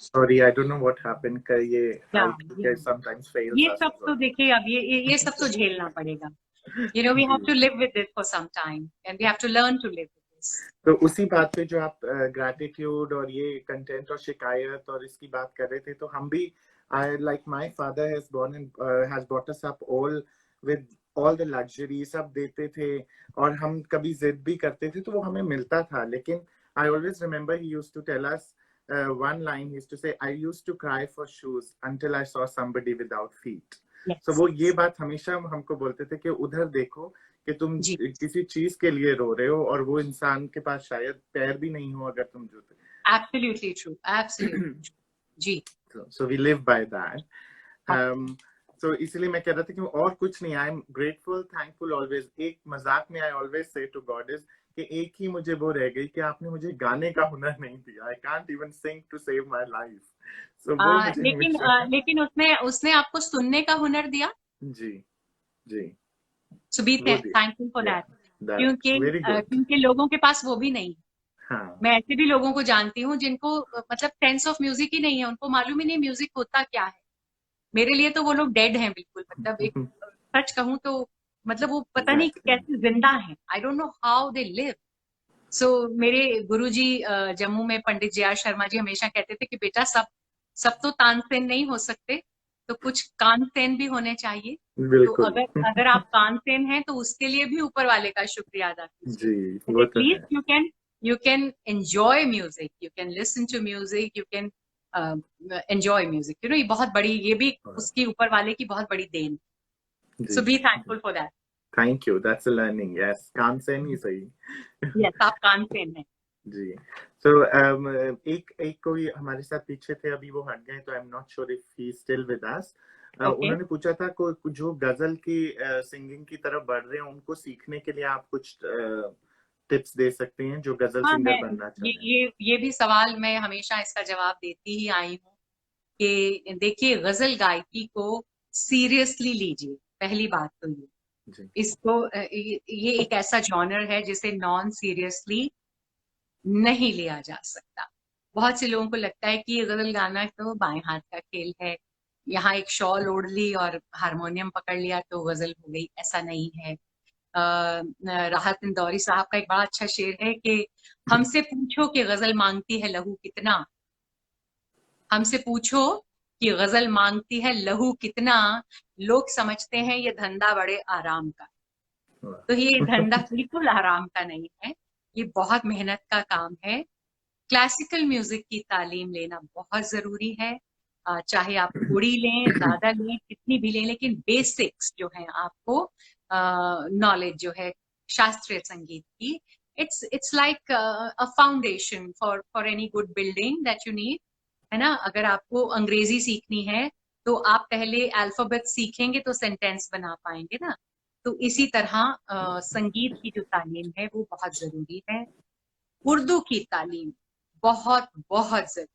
Sorry, I don't know what happened. का ये Yeah, IT yeah. sometimes fails ये us सब as तो well. देखिए अब ये सब तो झेलना पड़ेगा. We have ji. to live with it for some time, and we have to learn to live with this. तो उसी बात पे जो आप ग्रैटिट्यूड और ये कंटेंट और शिकायत और इसकी बात कर रहे थे, तो हम भी like my father has has brought us up all with all the luxury, सब देते थे और हम कभी जिद भी करते थे तो वो हमें मिलता था. लेकिन I always remember he used to tell us one line. He used to say, I used to cry for shoes until I saw somebody without feet. Yes. So वो ये बात हमेशा हमको बोलते थे कि उधर देखो कि तुम जी. किसी चीज के लिए रो रहे हो और वो इंसान के पास शायद पैर भी नहीं हो अगर तुम जूते. Absolutely true. Absolutely true. Ji. So we live by that. So इसलिए मैं कह रहा था कि और कुछ नहीं. I am grateful, thankful always. एक मजाक में I always say to God is कि एक ही मुझे वो रह गई कि आपने मुझे गाने का हुनर नहीं दिया. I can't even sing to save my life. So वो मुझे लेकिन उसने आपको सुनने का हुनर दिया. जी जी. So be thankful for that. क्योंकि लोगों के पास वो भी नहीं. हाँ. मैं ऐसे भी लोगों को जानती हूँ जिनको मतलब सेंस ऑफ म्यूजिक ही नहीं है, उनको मालूम ही नहीं म्यूजिक होता क्या है. मेरे लिए तो वो लोग डेड हैं बिल्कुल. मतलब एक सच कहूँ तो मतलब वो पता नहीं कैसे जिंदा हैं. I don't know how they live. So मेरे गुरुजी जम्मू में पंडित जे.आर. शर्मा जी हमेशा कहते थे कि बेटा सब तो तानसेन नहीं हो सकते, तो कुछ कानसेन भी होने चाहिए. तो अगर आप कानसेन हैं तो उसके लिए भी ऊपर वाले का शुक्रिया अदा कीजिए. At least you can enjoy music, you can listen to music, you can enjoy music. ये बहुत बड़ी, ये भी उसकी ऊपर वाले की बहुत बड़ी then. So be thankful for that. Thank you. That's a learning. Yes, कानसेन ही सही. Yes, आप कानसेन हैं. जी. So एक कोई हमारे साथ पीछे थे, अभी वो हट गए, तो I am not sure if he still with us. उन्होंने पूछा था को जो गजल की सिंगिंग की तरफ बढ़ रहे हैं उनको सीखने के लिए आप कुछ टिप्स दे सकते हैं जो गजल सिंगर बनना चाहते हैं. ये भी सवाल मैं हमेशा इसका जवाब देती ही आई हूँ कि देखिए गजल गायकी को सीरियसली लीजिए. पहली बात तो इसको ये एक ऐसा जॉनर है जिसे नॉन सीरियसली नहीं लिया जा सकता. बहुत से लोगों को लगता है कि ये गजल गाना तो बाएं हाथ का खेल है, यहाँ एक शॉल ओढ़ ली और हारमोनियम पकड़ लिया तो गजल हो गई. ऐसा नहीं है. राहत इंदौरी साहब का एक बड़ा अच्छा शेर है कि हमसे पूछो कि गजल मांगती है लहू कितना, हमसे पूछो कि गजल मांगती है लहू कितना, लोग समझते हैं ये धंधा बड़े आराम का. तो ये धंधा बिल्कुल आराम का नहीं है, ये बहुत मेहनत का काम है. क्लासिकल म्यूजिक की तालीम लेना बहुत जरूरी है. चाहे आप थोड़ी लें, ज्यादा लें, कितनी भी लें, लेकिन बेसिक्स जो है आपको नॉलेज जो है शास्त्रीय संगीत की, it's like a foundation for any good building that you need, है ना. अगर आपको अंग्रेजी सीखनी है तो आप पहले अल्फाबेट सीखेंगे तो सेंटेंस बना पाएंगे ना. तो इसी तरह संगीत की जो तालीम है वो बहुत जरूरी है. उर्दू की तालीम बहुत बहुत जरूरी.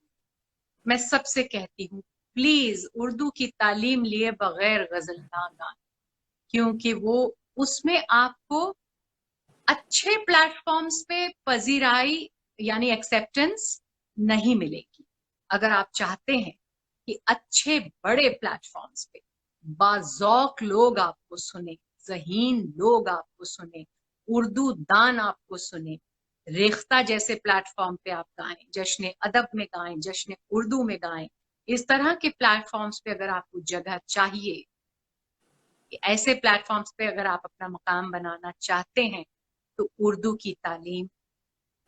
मैं सबसे कहती हूँ प्लीज उर्दू की तालीम लिए बगैर गजल ना गाएं, क्योंकि वो उसमें आपको अच्छे प्लेटफॉर्म्स पे पजीराई यानी एक्सेप्टेंस नहीं मिलेगी. अगर आप चाहते हैं कि अच्छे बड़े प्लेटफॉर्म्स पे बाज़ौक लोग आपको सुने, ज़हीन लोग आपको सुने, उर्दू दान आपको सुने, रेख्ता जैसे प्लेटफॉर्म पे आप गाएं, जश्न अदब में गाएं, जश्न उर्दू में गाएं, इस तरह के प्लेटफॉर्म्स पे अगर आपको जगह चाहिए, ऐसे प्लेटफॉर्म्स पे अगर आप अपना मकाम बनाना चाहते हैं तो उर्दू की तालीम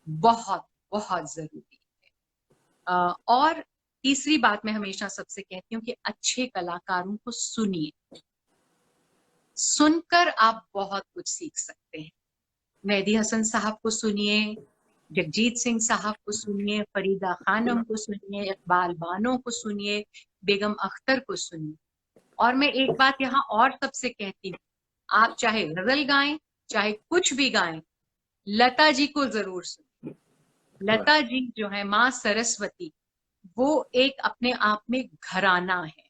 बहुत बहुत जरूरी है. और तीसरी बात मैं हमेशा सबसे कहती हूँ कि अच्छे कलाकारों को सुनिए. सुनकर आप बहुत कुछ सीख सकते हैं. मेहदी हसन साहब को सुनिए, जगजीत सिंह साहब को सुनिए, फरीदा खानम को सुनिए, इकबाल बानो को सुनिए, बेगम अख्तर को सुनिए. और मैं एक बात यहाँ और सबसे कहती हूँ, आप चाहे गजल गाएं चाहे कुछ भी गाएं, लता जी को जरूर सुनिए. लता जी जो है माँ सरस्वती, वो एक अपने आप में घराना है.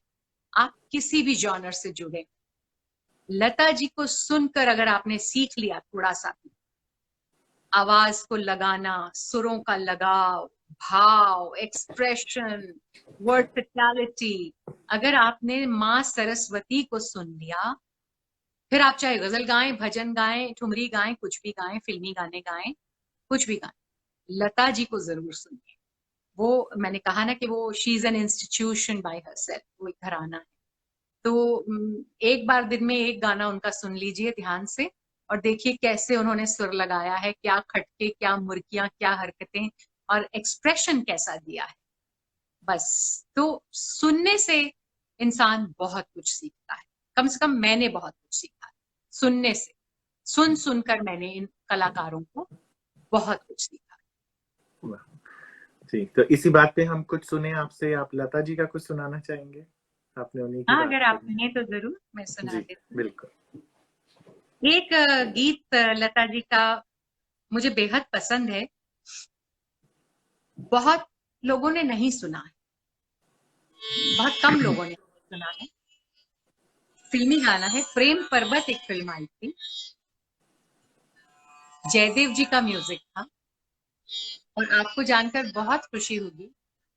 आप किसी भी जॉनर से जुड़े, लता जी को सुनकर अगर आपने सीख लिया थोड़ा सा आवाज को लगाना, सुरों का लगाव, भाव, एक्सप्रेशन, वर्टिकलिटी। अगर आपने माँ सरस्वती को सुन लिया, फिर आप चाहे गजल गाएं, भजन गाएं, ठुमरी गाएं, कुछ भी गाएं, फिल्मी गाने गाएं, कुछ भी गाएं, लता जी को जरूर सुनिए। वो मैंने कहा ना कि वो she is an institution by herself, वो एक घराना है। तो एक बार दिन में एक गाना उनका सुन लीजिए ध्यान से, और देखिए कैसे उन्होंने सुर लगाया है, क्या खटके, क्या मुर्कियां, क्या हरकतें, और एक्सप्रेशन कैसा दिया है। बस तो सुनने से इंसान बहुत कुछ सीखता है। कम से कम मैंने बहुत कुछ सीखा है सुनने से। सुन सुनकर मैंने इन कलाकारों को बहुत कुछ सीखा। जी, तो इसी बात पे हम कुछ सुने आपसे। आप लता जी का कुछ सुनाना चाहेंगे? आपने उन्हीं की हाँ, बात अगर आप करी। सुने तो जरूर मैं सुना जी देती हूँ। बिल्कुल। एक गीत लता जी का मुझे बेहद पसंद है, बहुत लोगों ने नहीं सुना है, बहुत कम लोगों ने सुना है। फिल्मी गाना है, प्रेम पर्वत एक फिल्म आई थी, जयदेव जी का म्यूजिक था। और आपको जानकर बहुत खुशी होगी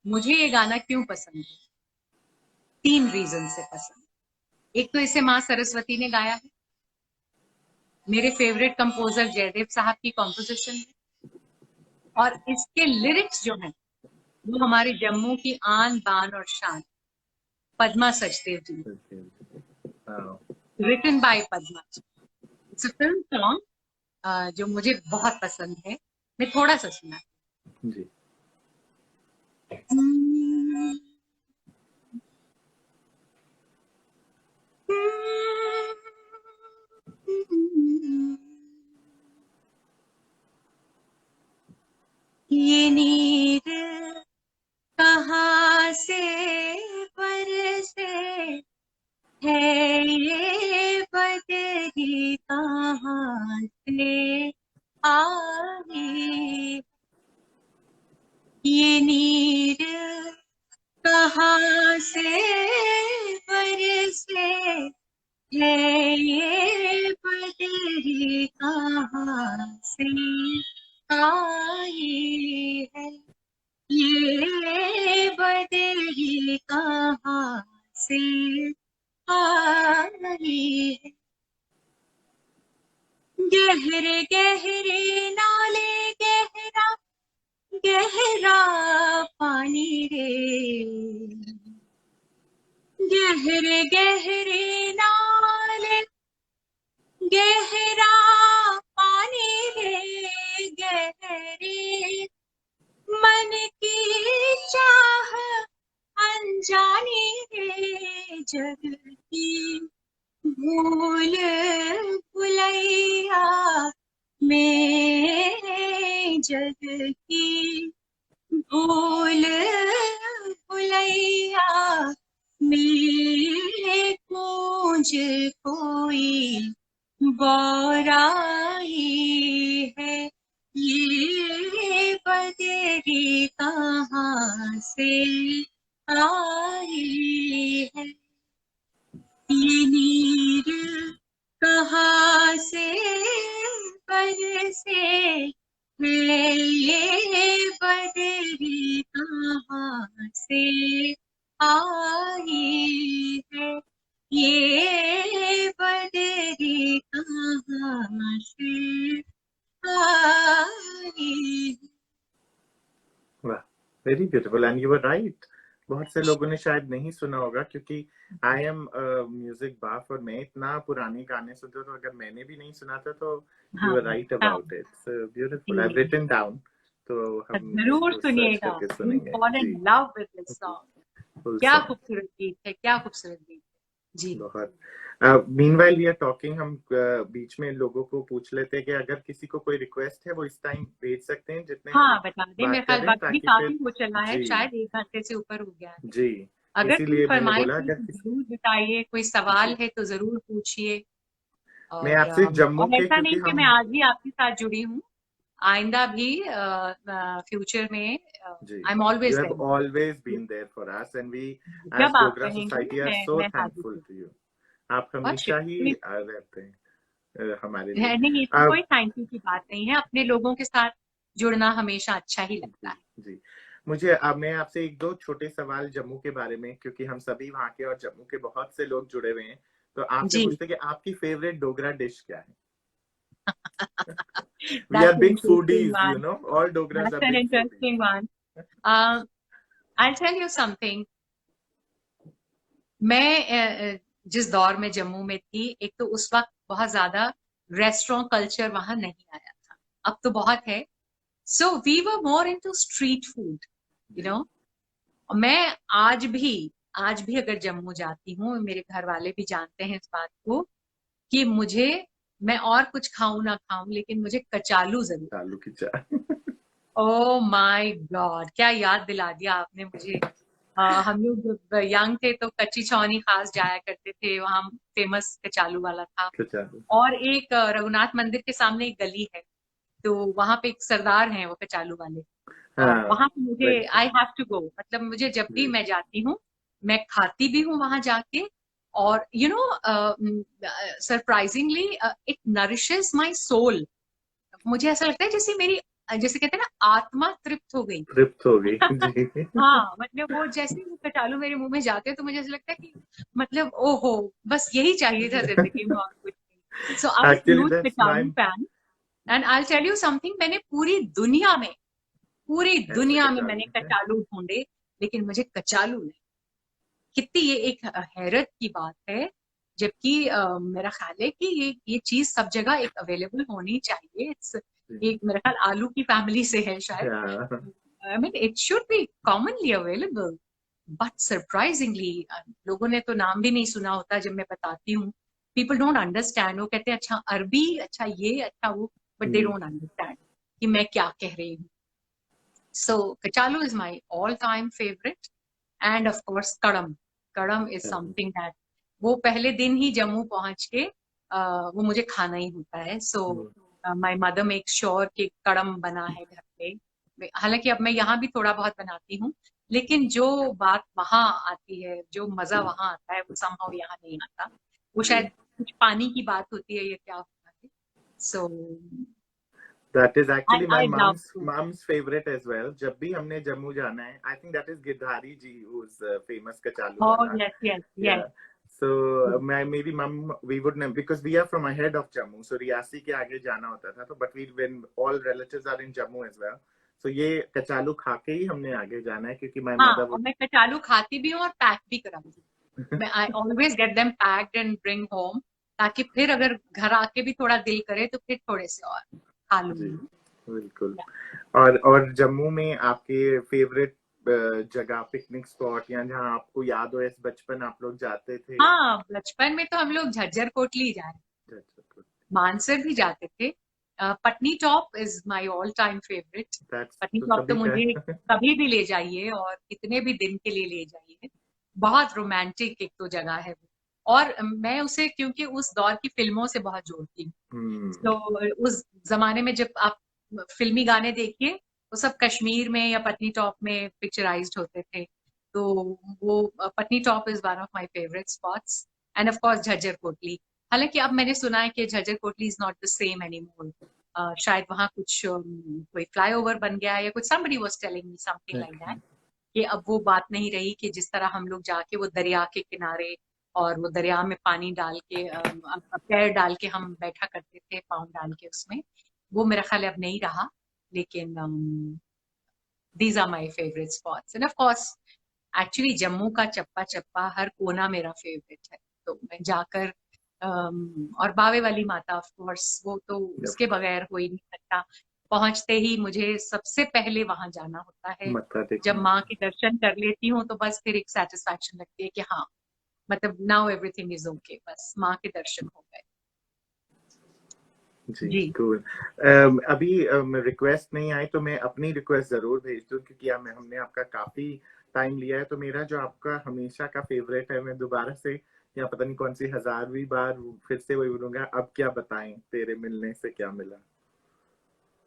मुझे ये गाना क्यों पसंद है। 3 रीजन से पसंद। एक तो इसे माँ सरस्वती ने गाया है, मेरे फेवरेट कंपोजर जयदेव साहब की कॉम्पोजिशन है, और इसके लिरिक्स जो हैं वो हमारे जम्मू की आन बान और शान Padma Sachdev ji, written by Padma. It's a film song जो मुझे बहुत पसंद है। मैं थोड़ा सा सुना। जी ये नीर कहाँ से बरसे है, ये बदरी कहाँ से आई, ये नीर कहाँ से बरसे है, ये बदरी कहाँ से आई है, ये बदरी कहाँ से आई है। गहरे गहरे नाले, गहरा गहरा पानी रे, गहरे गहरे नाले, गहरा पानी रे, गहरे मन की चाह अनजानी रे, जग की भूल भुलैया में, जग की भूल भुलैया में गूंज कोई गौराई है, ये बदरी कहाँ से आई है, ये नीर कहाँ से बरसे है, ये बदरी कहाँ से आई है, ये बदरी कहाँ से आई। वाह, very beautiful and you were right. बहुत से लोगों ने शायद नहीं सुना होगा क्योंकि आई एम म्यूजिक बाफ और मैं इतना पुराने गाने सुनता हूँ, तो अगर मैंने भी नहीं सुना था तो यू हाँ आर राइट हाँ about it. Beautiful, I have written down, तो हम जरूर इसको सर्च सुनिएगा। करके यू सुनेंगे। फॉल इन जी love with this song. Full क्या सॉन्ग, खूबसूरत गीत है, क्या खूबसूरत गीत है जी। बहुत। मीनवाइल वी आर टॉकिंग, हम बीच में लोगों को पूछ लेते हैं कि अगर किसी को कोई रिक्वेस्ट है वो इस टाइम भेज सकते हैं जितने हम हाँ बता दें, मेरे बात कर ख्याल रहे हैं, वक्त भी ताकि फिर काफी हो चला है, जी शायद 1 घंटे से ऊपर हो गया है। जी अगर कोई इसीलिए मैंने फरमाइश बोला है अगर तो किसी। जरूर बताइए, कोई सवाल जी, है तो जरूर पूछिए। मैं आपसे जम्मू और के, ऐसा क्योंकि नहीं कि हम मैं आज ही आपके साथ जुड़ी हूँ, आइंदा भी फ्यूचर में जी I am you always have there. always been there for us and we as जब आप Dogra कहेंगे society are so मैं हाजिर thankful हूँ। to you। आप बहुत हमेशा ही शुक्रिया। रहते हैं हमारे लिए। नहीं, इसमें कोई थैंक यू की बात नहीं है, अपने लोगों के साथ जुड़ना हमेशा अच्छा ही लगता जी है। जी मुझे अब मैं आपसे एक दो छोटे सवाल जम्मू के बारे में, क्योंकि हम सभी वहाँ के और जम्मू के बहुत से लोग जुड़े हुए हैं, तो आपसे जी। पूछते हैं कि आपकी फेवरेट डोगरा डिश क्या है? We are That's an big interesting foodies, you one. know. All Dogras That's are an big foodies. interesting one. Uh, I'll tell you something. मैं जिस दौर में जम्मू में थी, एक तो उस वक्त बहुत ज्यादा रेस्टोरेंट कल्चर वहां नहीं आया था, अब तो बहुत है. So we were more into street food, you know. मैं आज भी अगर जम्मू जाती हूँ, मेरे घर वाले भी जानते हैं इस बात को, कि मुझे, मैं और कुछ खाऊं ना खाऊं, लेकिन मुझे कचालू जरूर. आलू की चाय. ओ माय गॉड, क्या याद दिला दिया आपने मुझे. हम लोग जब यंग थे तो कच्ची छौनी खास जाया करते थे, वहाँ फेमस कचालू वाला था. कचालू. और एक रघुनाथ मंदिर के सामने एक गली है, तो वहां पे एक सरदार हैं वो कचालू वाले. हाँ. वहां पे मुझे, very I have to go, मतलब मुझे जब भी जी. मैं जाती हूँ, मैं खाती भी हूँ वहां जाके. और you know, surprisingly it nourishes my soul. मुझे ऐसा लगता है जैसे मेरी, जैसे कहते हैं ना, आत्मा तृप्त हो गई. तृप्त हो गई. जी. हाँ, मतलब वो जैसे ही वो कटालू मेरे मुंह में जाते हैं तो मुझे ऐसा लगता है कि मतलब ओहो, बस यही चाहिए था जिंदगी में और कुछ नहीं. So I was Actually, huge that's my. कटालू fan. And I tell you something, मैंने पूरी ऐसा दुनिया में मैंने कचालू है. कचालू ढूंढे, लेकिन मुझे कचालू नहीं. कितनी ये एक हैरत की बात है. जबकि मेरा ख्याल है कि ये चीज सब जगह एक अवेलेबल होनी चाहिए. एक मेरा ख्याल आलू की फैमिली से है शायद. Yeah. I mean it should be commonly available. But surprisingly लोगों ने तो नाम भी नहीं सुना होता जब मैं बताती हूँ. People don't understand. वो कहते हैं अच्छा अरबी, अच्छा ये, अच्छा वो, बट दे डोंट अंडरस्टैंड कि मैं क्या कह रही हूँ. सो कचालू is my all time favourite. And of course कड़म. कड़म इज समथिंग दैट, वो पहले दिन ही जम्मू पहुंच के वो मुझे खाना ही होता है. So my mother make sure कि कड़म बना है घर पे. हालांकि अब मैं यहाँ भी थोड़ा बहुत बनाती हूँ, लेकिन जो बात वहां आती है, जो मजा वहां आता है, वो समहाउ यहाँ नहीं आता. वो शायद कुछ पानी की बात होती है या क्या होता है. सो That is actually my I love food. mom's favorite as well. जब भी हमने जम्मू जाना है, I think that is Girdhari ji who's famous कचालू ओह वाला. Yes yes yes. Yeah. So my maybe mom, we would know because we are from ahead of Jammu. So Reasi के आगे जाना होता था. तो but we, when all relatives are in Jammu as well. So ये कचालू खा के ही हमने आगे जाना है, क्योंकि my हाँ, mother और would. मैं कचालू खाती भी हूँ और पैक भी कराती हूँ. मैं I always get them packed and bring home, ताकि फिर अगर घर आके भी थोड़ा दिल करे तो फिर थोड़े से और खा जी, लूंगी. बिल्कुल. और जम्मू में आपके फेवरेट जगह, पिकनिक स्पॉट, या जहाँ आपको याद हो इस बचपन आप लोग जाते थे? हाँ, बचपन में तो हम लोग झज्जर कोटली जाए, मानसर भी जाते थे. Patni top is my all time favourite. Patni तो टॉप तो सभी का मुझे है. कभी भी ले जाइए और कितने भी दिन के लिए ले जाइए. बहुत रोमांटिक एक तो जगह है वो. और मैं उसे क्योंकि उस दौर की फिल्मों से बहुत जोड़ती हूँ. तो उस जमाने में जब आप फिल्मी गाने देखिए, वो सब कश्मीर में या पटनी टॉप में पिक्चराइज्ड होते थे. तो वो Patni top is one of my favourite spots. And of course Jhajjar Kotli. हालांकि अब मैंने सुना है कि Jhajjar Kotli is not the same anymore. शायद वहां कुछ कोई फ्लाईओवर बन गया है या कुछ. somebody was telling me something like that, कि अब वो बात नहीं रही कि जिस तरह हम लोग जाके वो दरिया के किनारे और वो दरिया में पानी डाल के पैर डाल के हम बैठा करते थे, पाँव डाल के उसमें. वो मेरा ख्याल है अब नहीं रहा. लेकिन these are my favourite spots. And of course actually Jammu का चप्पा चप्पा, हर कोना मेरा फेवरेट है. तो मैं जाकर और बावे वाली माता ऑफ कोर्स, वो तो उसके बगैर हो ही नहीं सकता. पहुंचते ही मुझे सबसे पहले वहां जाना होता है. मत्था जब टेकना. माँ के दर्शन कर लेती हूँ तो बस फिर एक सेटिस्फैक्शन लगती है कि हाँ, मतलब नाउ एवरीथिंग इज ओके, बस माँ के दर्शन हो गए. जी, जी. कूल. अभी रिक्वेस्ट नहीं आई तो मैं अपनी रिक्वेस्ट जरूर भेज दूं, क्योंकि हमने आपका काफी टाइम लिया है. तो मेरा जो आपका हमेशा का फेवरेट है, मैं दोबारा से, या पता नहीं कौन सी 1000वीं बार फिर से वही बोलूंगा, अब क्या बताएं तेरे मिलने से क्या मिला.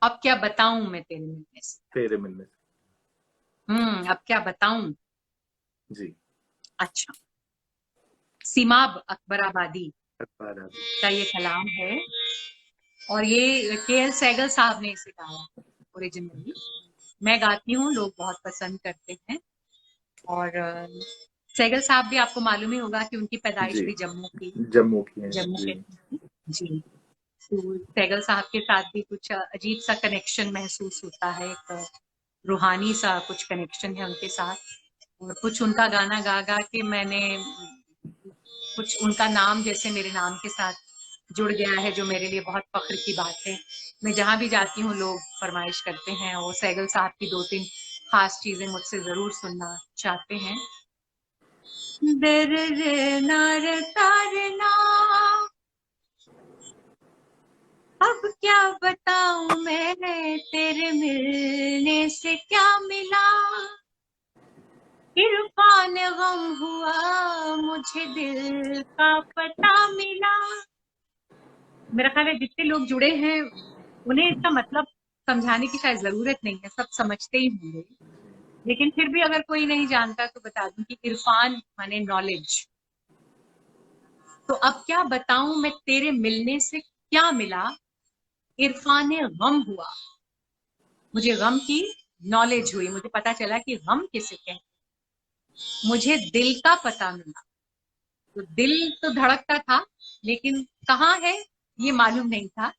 अब क्या बताऊं मैं तेरे मिलने से. तेरे मिलने से. अब क्या बताऊं. जी. अच्छा, सीमाब अकबराबादी अखबार. का ये कलाम है, और ये के एल सहगल साहब ने इसे गाया ओरिजिनली. मैं गाती हूँ, लोग बहुत पसंद करते हैं। और सहगल साहब भी आपको मालूम ही होगा कि उनकी पैदाइश जी, भी जम्मू की, जम्मू की है जम्मू जी। कश्मीर की। जी, तो सहगल साहब के साथ भी कुछ अजीब सा कनेक्शन महसूस होता है, एक रूहानी सा कुछ कनेक्शन है उनके साथ। और कुछ उनका गाना गा गा के मैंने कुछ उनका नाम जैसे मेरे नाम के साथ जुड़ गया है, जो मेरे लिए बहुत फख्र की बात है। मैं जहाँ भी जाती हूँ लोग फरमाइश करते हैं और सहगल साहब की 2-3 खास चीजें मुझसे जरूर सुनना चाहते हैं। दर नार तारना, अब क्या बताऊं मैं, तेरे मिलने से क्या मिला, इरफान गम हुआ, मुझे दिल का पता मिला। मेरा ख्याल है जितने लोग जुड़े हैं उन्हें इसका मतलब समझाने की शायद जरूरत नहीं है, सब समझते ही होंगे। लेकिन फिर भी अगर कोई नहीं जानता तो बता दूं कि इरफान माने नॉलेज। तो अब क्या बताऊं मैं, तेरे मिलने से क्या मिला, इरफान गम हुआ, मुझे गम की नॉलेज हुई, मुझे पता चला कि गम किसे कहते हैं। मुझे दिल का पता मिला, तो दिल तो धड़कता था लेकिन कहाँ है ये मालूम नहीं था,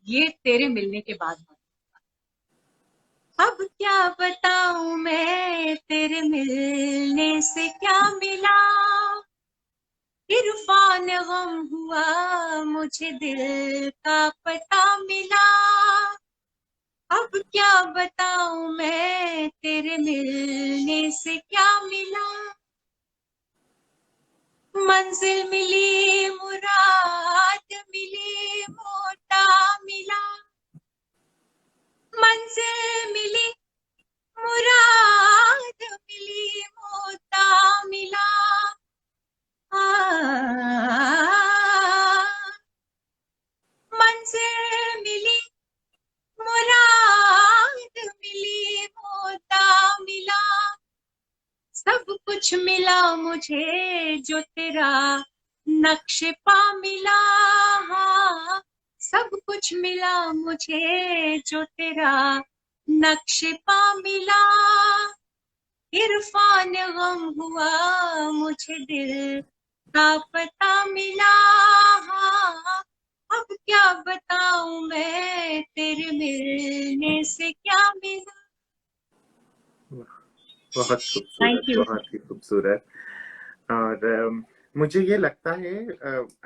ये तेरे मिलने के बाद मालूम। अब क्या बताऊं मैं, तेरे मिलने से क्या मिला, इरफान गम हुआ, मुझे दिल का पता मिला। अब क्या बताऊं मैं, तेरे मिलने से क्या मिला, मंजिल मिली, मुराद मिली, मोटा मिला, मंजिल मिली, मुराद मिली, मोता मिला। मंजिल मिली, मुराद मिली, मोता मिला, सब कुछ मिला मुझे जो तेरा नक्श पा मिला। हाँ, सब कुछ मिला मुझे जो तेरा नक्श पा मिला, इरफान गम हुआ, मुझे दिल का पता मिला। हाँ, अब क्या बताऊं मैं, तेरे मिलने से क्या मिला। बहुत थैंक खूबसूरत, यू। बहुत ही खूबसूरत। और मुझे ये लगता है,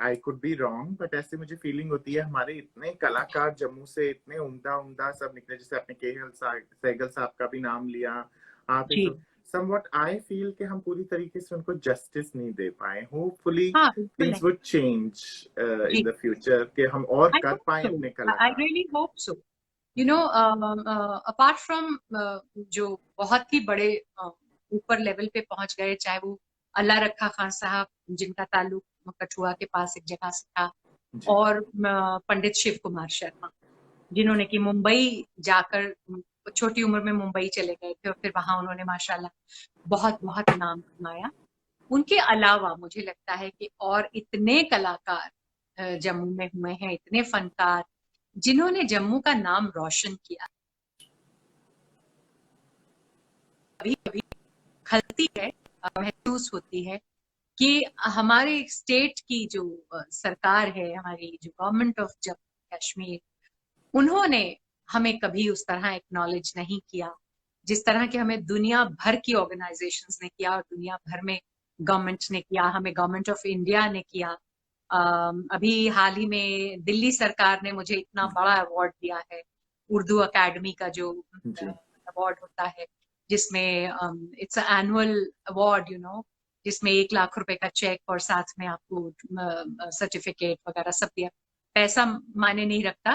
I could be wrong, but ऐसे मुझे फीलिंग होती है हमारे इतने कलाकार जम्मू से इतने उम्दा उम्दा सब निकले, जैसे आपने सहगल साहब का भी नाम लिया, आप जी, सब समवट आई फील कि हम पूरी तरीके से उनको जस्टिस नहीं दे पाए। होपफुली हाँ बिल्कुल थिंग्स नहीं। वुड चेंज इन जी, द फ्यूचर कि हम और आई कर होप पाए सो, अपने आई कलाकार। Really hope so. You know, apart from जो बहुत ही बड़े ऊपर लेवल पे पहुंच गए, चाहे वो अल्लाह रखा खान साहब जिनका ताल्लुक कठुआ के पास एक जगह से था, जी और पंडित शिव कुमार शर्मा जिन्होंने कि मुंबई जाकर छोटी उम्र में मुंबई चले गए थे और फिर वहां उन्होंने माशाल्लाह बहुत बहुत नाम कमाया। उनके अलावा मुझे लगता है कि और इतने कलाकार जम्मू में हुए हैं, इतने फनकार जिन्होंने जम्मू का नाम रोशन किया। कभी कभी खलती है, महसूस होती है कि हमारे स्टेट की जो सरकार है, हमारी जो गवर्नमेंट ऑफ जम्मू कश्मीर, उन्होंने हमें कभी उस तरह एक्नॉलेज नहीं किया जिस तरह के हमें दुनिया भर की ऑर्गेनाइजेशंस ने किया और दुनिया भर में गवर्नमेंट ने किया, हमें गवर्नमेंट ऑफ इंडिया ने किया। अभी हाल ही में दिल्ली सरकार ने मुझे इतना बड़ा अवार्ड दिया है, उर्दू अकेडमी का जो जी अवार्ड होता है, जिसमें इट्स एनुअल अवार्ड, जिसमें 1 लाख रुपए का चेक और साथ में आपको सर्टिफिकेट वगैरह सब दिया। पैसा मायने नहीं रखता,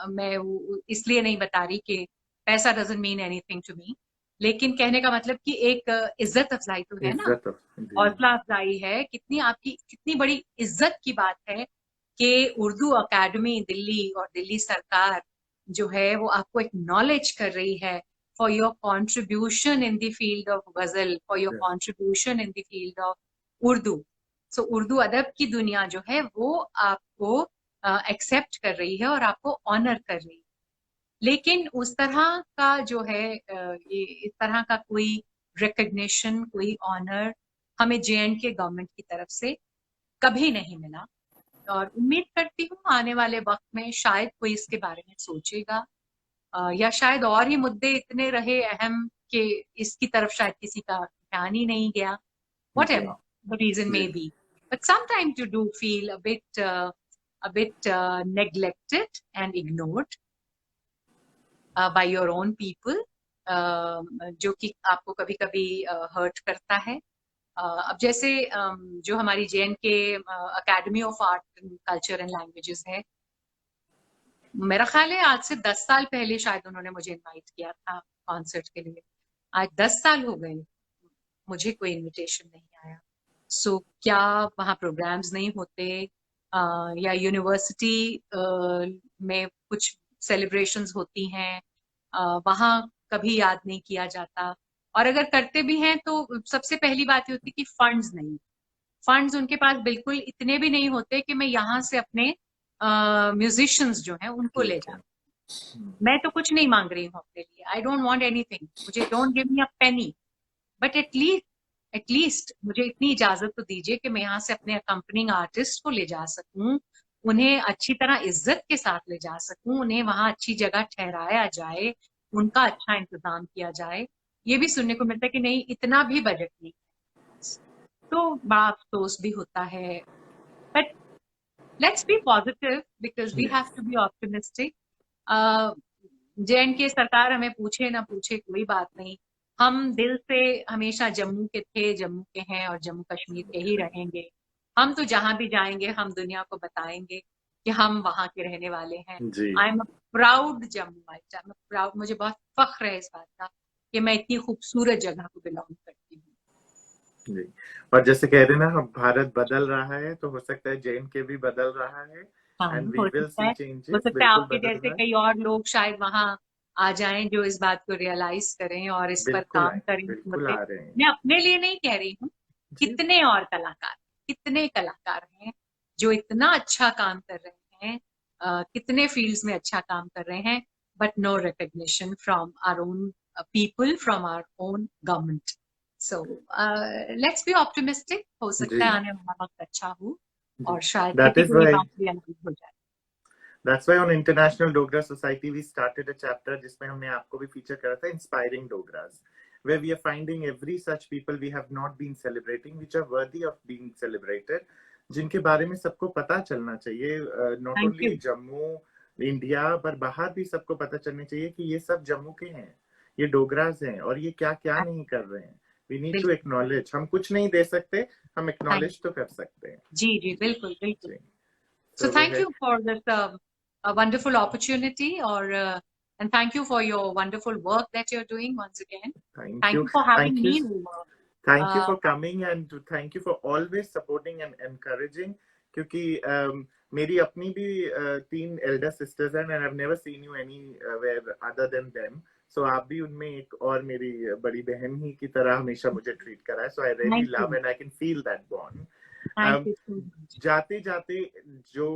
मैं इसलिए नहीं बता रही कि पैसा doesn't mean anything to me, लेकिन कहने का मतलब कि एक इज्जत अफजाई तो है ना, इज्जत जी हौसला अफजाई है, कितनी आपकी कितनी बड़ी इज्जत की बात है कि उर्दू अकेडमी दिल्ली और दिल्ली सरकार जो है वो आपको एक नॉलेज कर रही है for your contribution in the field of ghazal, for your contribution in the field of Urdu. So Urdu अदब की दुनिया जो है वो आपको एक्सेप्ट कर रही है और आपको ऑनर कर रही है। लेकिन उस तरह का जो है ये इस तरह का कोई रिकग्निशन, कोई ऑनर हमें JNK गवर्नमेंट की तरफ से कभी नहीं मिला। और उम्मीद करती हूँ आने वाले वक्त में शायद कोई इसके बारे में सोचेगा, या शायद और ही मुद्दे इतने रहे अहम कि इसकी तरफ शायद किसी का ध्यान ही नहीं गया, whatever the reason may be. But sometimes you do feel a bit neglected and ignored by your own people, जो कि आपको कभी कभी हर्ट करता है। अब जैसे जो हमारी JNK academy of art culture and languages है, मेरा ख्याल है आज से 10 साल पहले शायद उन्होंने मुझे इनवाइट किया था कॉन्सर्ट के लिए। आज 10 साल हो गए, मुझे कोई इनविटेशन नहीं आया। सो क्या वहाँ प्रोग्राम्स नहीं होते, या यूनिवर्सिटी में कुछ सेलिब्रेशंस होती हैं, वहाँ कभी याद नहीं किया जाता। और अगर करते भी हैं तो सबसे पहली बात ये होती है कि फंड्स नहीं, फंड्स उनके पास बिल्कुल इतने भी नहीं होते कि मैं यहाँ से अपने म्यूजिशियंस जो हैं उनको ले जाऊं। मैं तो कुछ नहीं मांग रही हूँ अपने लिए, आई डोंट वांट एनीथिंग, मुझे don't give me a Penney, but at least मुझे इतनी इजाजत तो दीजिए कि मैं यहाँ से अपने अकम्पनिंग आर्टिस्ट को ले जा सकूं, उन्हें अच्छी तरह इज्जत के साथ ले जा सकूं, उन्हें वहां अच्छी जगह ठहराया जाए, उनका अच्छा इंतजाम किया जाए। ये भी सुनने को मिलता है कि नहीं, इतना भी बजट नहीं, तो बड़ा अफसोस भी होता है। But let's be positive because we have to be optimistic. JNK सरकार हमें पूछे ना पूछे कोई बात नहीं, हम दिल से हमेशा जम्मू के थे, जम्मू के हैं और जम्मू कश्मीर के ही रहेंगे। हम तो जहां भी जाएंगे हम दुनिया को बताएंगे कि हम वहां के रहने वाले हैं। I am a proud Jammu, proud, मुझे बहुत फख्र है इस बात का कि मैं इतनी खूबसूरत जगह को बिलोंग करती हूँ। जी। और जैसे कह रहे ना, अब भारत बदल रहा है तो हो सकता है JNK भी बदल रहा है, and we will see changes. हो सकता है आपके जैसे कई और लोग शायद वहां आ जाएं जो इस बात को रियलाइज करें और इस पर काम करें। मैं अपने लिए नहीं कह रही हूँ, कितने और कलाकार, कितने कलाकार हैं जो इतना अच्छा काम कर रहे हैं, कितने फील्ड्स में अच्छा काम कर रहे हैं, but no recognition from our own people, from our own government. So let's be optimistic, हो सकता है आने वाला वक्त अच्छा हो और शायद किसी को ये बात रियलाइज हो जाए। That's why on International Dogra Society we started a chapter जिसमें हमने आपको भी फीचर करा था, Inspiring Dogras, where we are finding every such people we have not been celebrating which are worthy of being celebrated, जिनके बारे में सबको पता चलना चाहिए, not only जम्मू इंडिया पर बाहर भी सबको पता चलना चाहिए कि ये सब जम्मू के हैं, ये डोगरास हैं और ये क्या क्या नहीं कर रहे हैं। We need to acknowledge, हम कुछ नहीं दे सकते, हम acknowledge तो कर सकते हैं। जी जी बिल्कुल बिल्कुल। So thank you for this a wonderful opportunity, or and thank you for your wonderful work that you're doing once again. Thank you for having me over. Thank you for coming and thank you for always supporting and encouraging, क्योंकि मेरी अपनी भी 3 elder sisters हैं and I've never seen you anywhere other than them. So आप भी उनमें एक और मेरी बड़ी बहन ही की तरह हमेशा मुझे ट्रीट करा है. So I really love and I can feel that bond. जाते जाते जो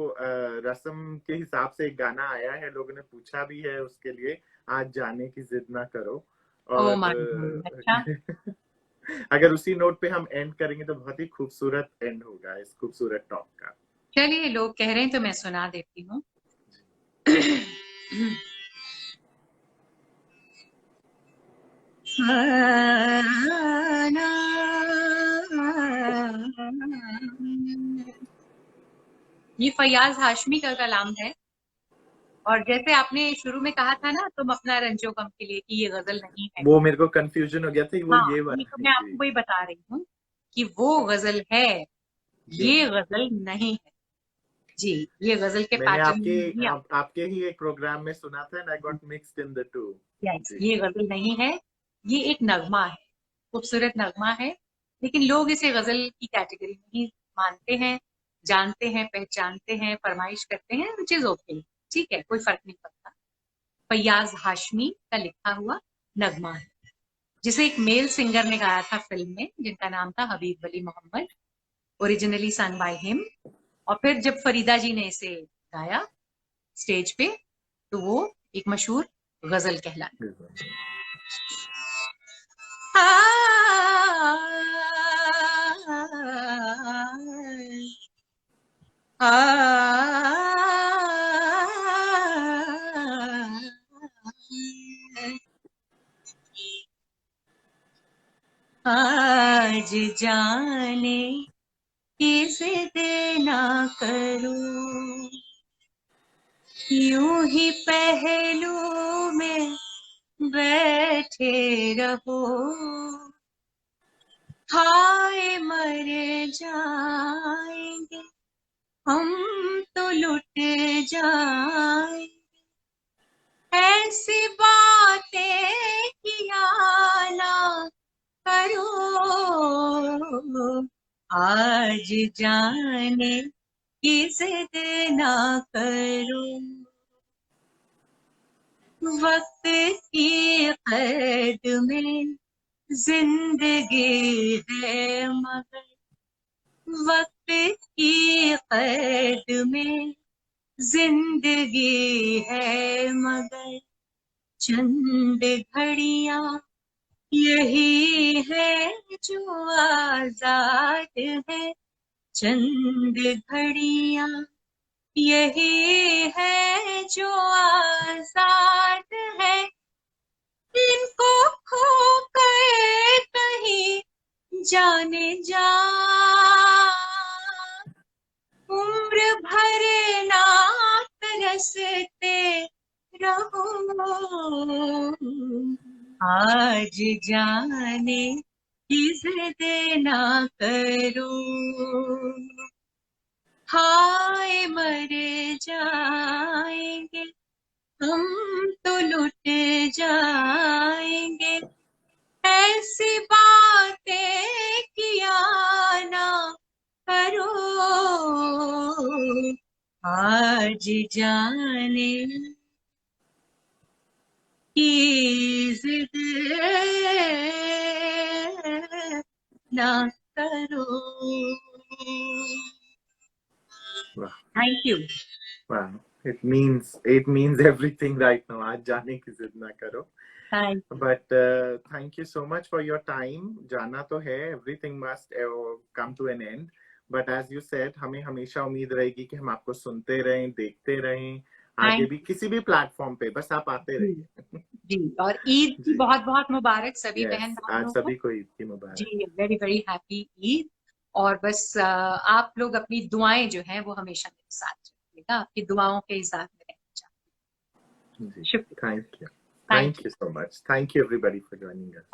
रस्म के हिसाब से एक गाना आया है, लोगों ने पूछा भी है उसके लिए, आज जाने की जिद ना करो, और अगर उसी नोट पे हम एंड करेंगे तो बहुत ही खूबसूरत एंड होगा इस खूबसूरत टॉक का। चलिए, लोग कह रहे हैं तो मैं सुना देती हूँ। ये फैयाज हाशमी का कलाम है, और जैसे आपने शुरू में कहा था ना, तुम अपना रंजो गम के लिए, कि ये गजल नहीं है, वो मेरे को कंफ्यूजन हो गया था, वो ये वाला तो मैं आपको वही बता रही हूँ कि वो गजल है, ये गजल नहीं है जी। ये गजल के मैंने आपके ही एक प्रोग्राम में सुना था and I got mixed in the two. ये गजल नहीं है, ये एक नगमा है, खूबसूरत नगमा है, लेकिन लोग इसे गजल की कैटेगरी में ही मानते हैं, जानते हैं, पहचानते हैं, फरमाइश करते हैं, which is okay, ठीक है, कोई फर्क नहीं पड़ता। फैयाज हाशमी का लिखा हुआ नगमा है, जिसे एक मेल सिंगर ने गाया था फिल्म में, जिनका नाम था Habib Ali Mohammad, originally sung by him. और फिर जब फरीदा जी ने इसे गाया स्टेज पे, तो वो एक मशहूर गजल कहलाना। आज जाने किस देना करूं, यूं ही पहलू में बैठे रहो, हाय मर जाएंगे हम तो लुट जाएंगे, ऐसी बातें किया ना करो, आज जाने किस देना करूं, वक्त की कैद में जिंदगी है मगर, वक्त की कैद में जिंदगी है मगर, चंद घड़ियां यही है जो आजाद है, चंद घड़ियां यही है जो आजाद है, इनको खो कर कहीं जाने जा, उम्र भर ना तरसते रहो, आज जाने किस देना करूं, हाय मर जाएंगे हम तो लुट जाएंगे, ऐसी बातें किया ना करो, आज जाने की जिद ना करो। Thank you. Wow, it means everything right now. आज जाने की जिद ना करो. But thank you so much for your time. जाना तो है, everything must come to an end. But as you said, हमें हमेशा उम्मीद रहेगी कि हम आपको सुनते रहें, देखते रहें, आगे भी किसी भी प्लेटफॉर्म पे, बस आप आते रहिए। जी, और ईद की बहुत बहुत मुबारक सभी बहन आज सभी को ईद की मुबारक। जी, वेरी वेरी हैप्पी ईद। और बस आप लोग अपनी दुआएं जो हैं वो हमेशा मेरे साथ रखिएगा, आपकी दुआओं के इज़ार में रहना चाहती हूँ। शुक्रिया। Thank you so much. Thank you everybody for joining us.